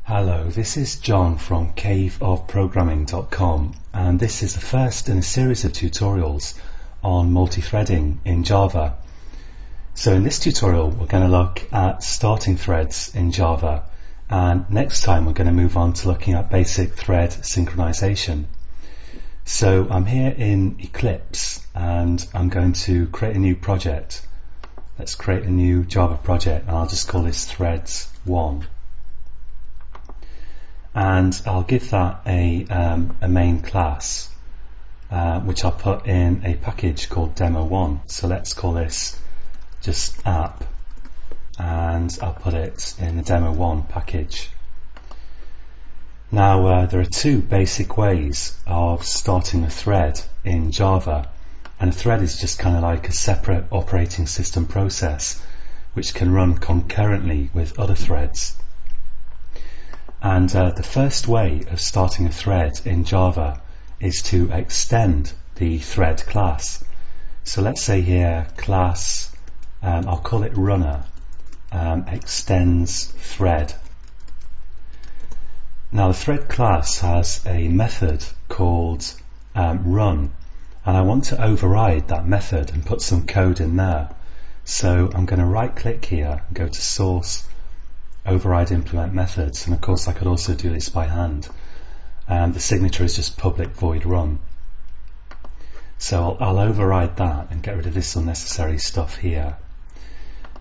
Hello, this is John from caveofprogramming.com, and this is the first in a series of tutorials on multi-threading in Java. So in this tutorial we're going to look at starting threads in Java, and next time we're going to move on to looking at basic thread synchronization. So I'm here in Eclipse and I'm going to create a new project. Let's create a new Java project, and I'll just call this threads1. And I'll give that a main class, which I'll put in a package called demo1. So let's call this just app, and I'll put it in the demo1 package. Now there are two basic ways of starting a thread in Java, and a thread is just kind of like a separate operating system process which can run concurrently with other threads. And the first way of starting a thread in Java is to extend the thread class. So let's say here class, I'll call it runner, extends thread. Now the thread class has a method called run, and I want to override that method and put some code in there. So I'm going to right click here and go to source, override implement methods, and of course I could also do this by hand. The signature is just public void run. So I'll override that and get rid of this unnecessary stuff here.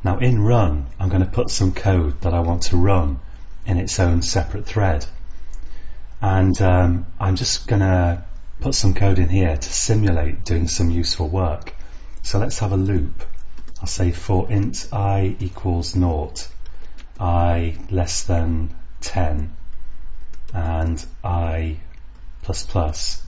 Now in run I'm going to put some code that I want to run in its own separate thread, and I'm just going to put some code in here to simulate doing some useful work. So let's have a loop. I'll say for int I equals 0, I less than 10, and I plus plus,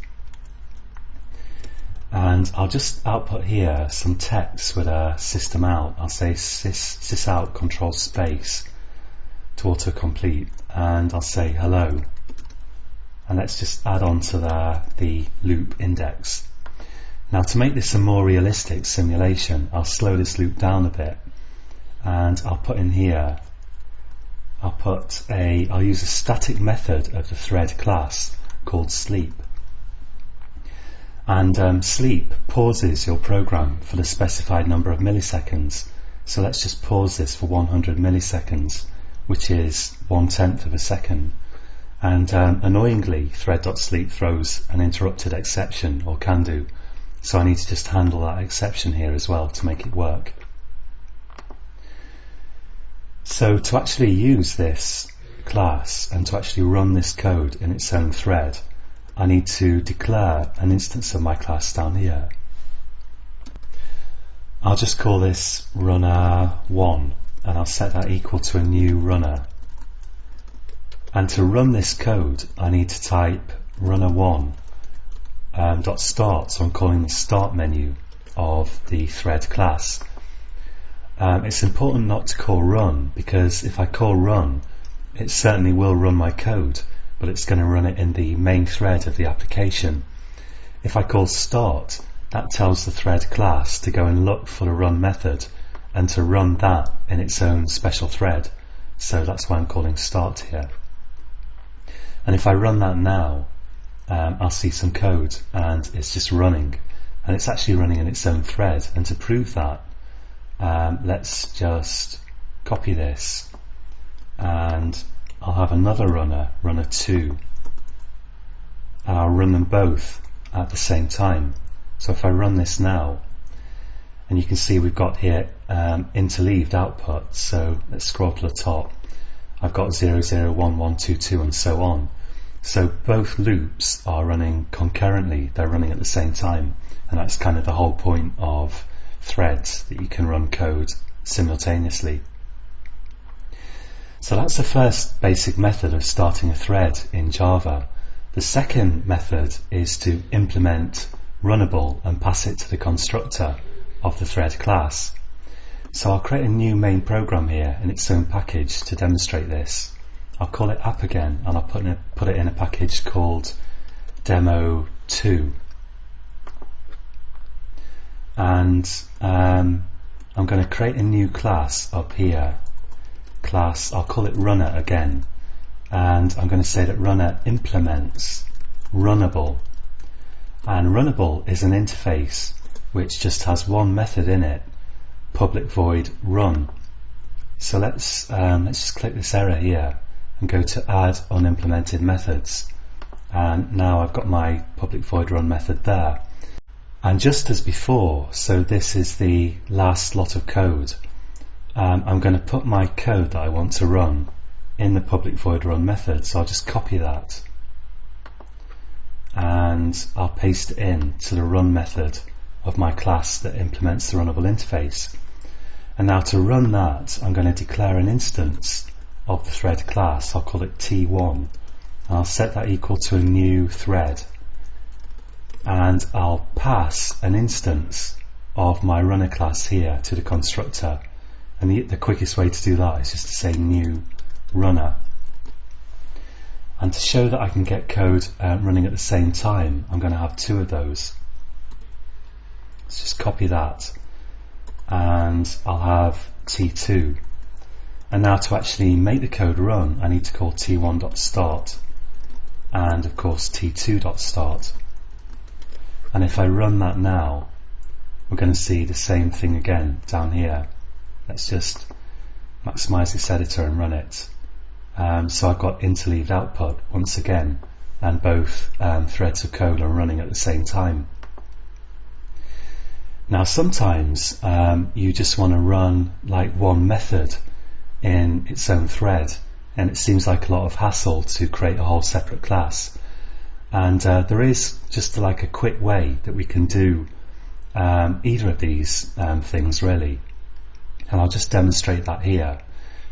and I'll just output here some text with a system out. I'll say sysout control space to autocomplete, and I'll say hello, and let's just add on to the loop index. Now to make this a more realistic simulation, I'll slow this loop down a bit, and I'll put in here, I'll use a static method of the thread class called sleep. And sleep pauses your program for the specified number of milliseconds. So let's just pause this for 100 milliseconds, which is 1/10 of a second. And annoyingly, thread.sleep throws an interrupted exception, or can do. So I need to just handle that exception here as well to make it work. So to actually use this class and to actually run this code in its own thread, I need to declare an instance of my class down here. I'll just call this runner1, and I'll set that equal to a new runner. And to run this code I need to type runner1 .start, so I'm calling the start menu of the thread class. It's important not to call run, because if I call run, it certainly will run my code, but it's going to run it in the main thread of the application. If I call start, that tells the thread class to go and look for the run method and to run that in its own special thread. So that's why I'm calling start here. And if I run that now, I'll see some code, and it's just running, and it's actually running in its own thread. And to prove that, let's just copy this, and I'll have another runner, runner2, and I'll run them both at the same time. So if I run this now, and you can see we've got here interleaved output, so let's scroll to the top. I've got 0, 0, 1, 1, 2, 2, and so on. So both loops are running concurrently, they're running at the same time, and that's kind of the whole point of threads, that you can run code simultaneously. So that's the first basic method of starting a thread in Java. The second method is to implement runnable and pass it to the constructor of the thread class. So I'll create a new main program here in its own package to demonstrate this. I'll call it app again, and I'll put it in a package called demo2. And I'm going to create a new class up here. Class, I'll call it runner again, and I'm going to say that runner implements runnable, and runnable is an interface which just has one method in it, public void run. So let's just click this error here and go to add unimplemented methods, and now I've got my public void run method there. And just as before, so this is the last lot of code, I'm going to put my code that I want to run in the public void run method. So I'll just copy that and I'll paste it in to the run method of my class that implements the runnable interface. And now to run that, I'm going to declare an instance of the thread class. I'll call it T1, and I'll set that equal to a new thread, and I'll pass an instance of my runner class here to the constructor. And the quickest way to do that is just to say new runner. And to show that I can get code running at the same time, I'm going to have two of those. Let's just copy that, and I'll have T2. And now to actually make the code run, I need to call T1.start and of course T2.start. And if I run that now, we're going to see the same thing again down here. Let's just maximize this editor and run it. So I've got interleaved output once again, and both threads of code are running at the same time. Now sometimes you just want to run like one method in its own thread, and it seems like a lot of hassle to create a whole separate class. And there is just like a quick way that we can do either of these things really, and I'll just demonstrate that here.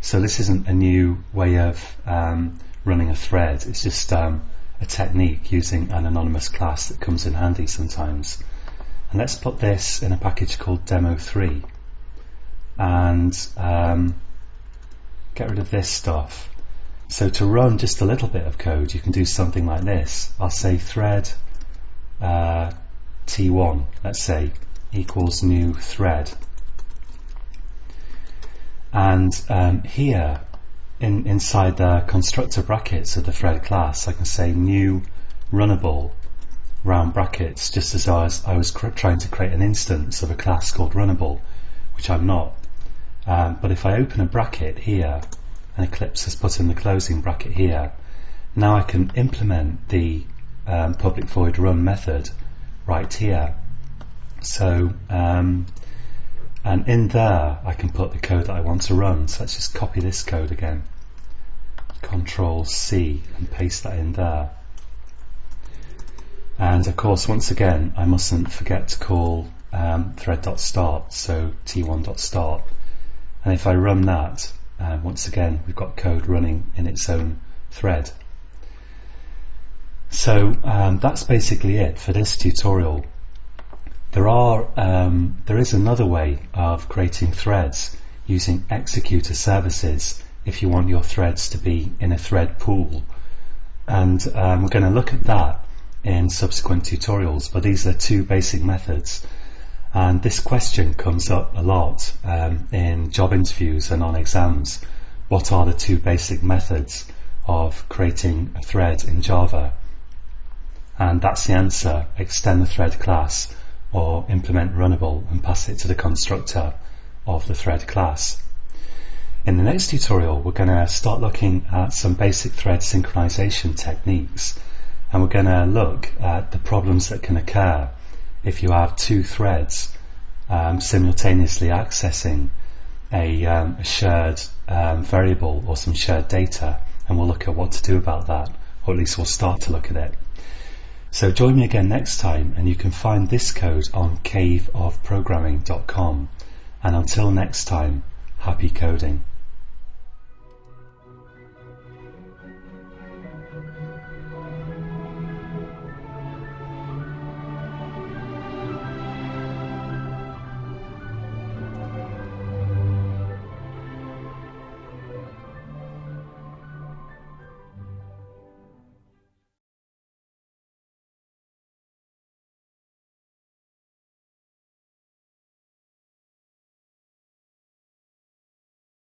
So this isn't a new way of running a thread, it's just a technique using an anonymous class that comes in handy sometimes. And let's put this in a package called demo3 and get rid of this stuff. So to run just a little bit of code, you can do something like this. I'll say thread T1, let's say, equals new thread. And here inside the constructor brackets of the thread class, I can say new runnable round brackets, just as I was trying to create an instance of a class called runnable, which I'm not. But if I open a bracket here, and Eclipse has put in the closing bracket here, now I can implement the public void run method right here. So and in there I can put the code that I want to run. So let's just copy this code again, Control C, and paste that in there. And of course, once again, I mustn't forget to call thread.start, so T1.start. And if I run that, once again, we've got code running in its own thread. So that's basically it for this tutorial. There is another way of creating threads using executor services if you want your threads to be in a thread pool. And we're going to look at that in subsequent tutorials, but these are two basic methods. And this question comes up a lot in job interviews and on exams. What are the two basic methods of creating a thread in Java? And that's the answer: extend the thread class or implement runnable and pass it to the constructor of the thread class. In the next tutorial, we're going to start looking at some basic thread synchronization techniques, and we're going to look at the problems that can occur if you have two threads simultaneously accessing a shared variable or some shared data, and we'll look at what to do about that, or at least we'll start to look at it. So join me again next time, and you can find this code on caveofprogramming.com. And until next time, happy coding.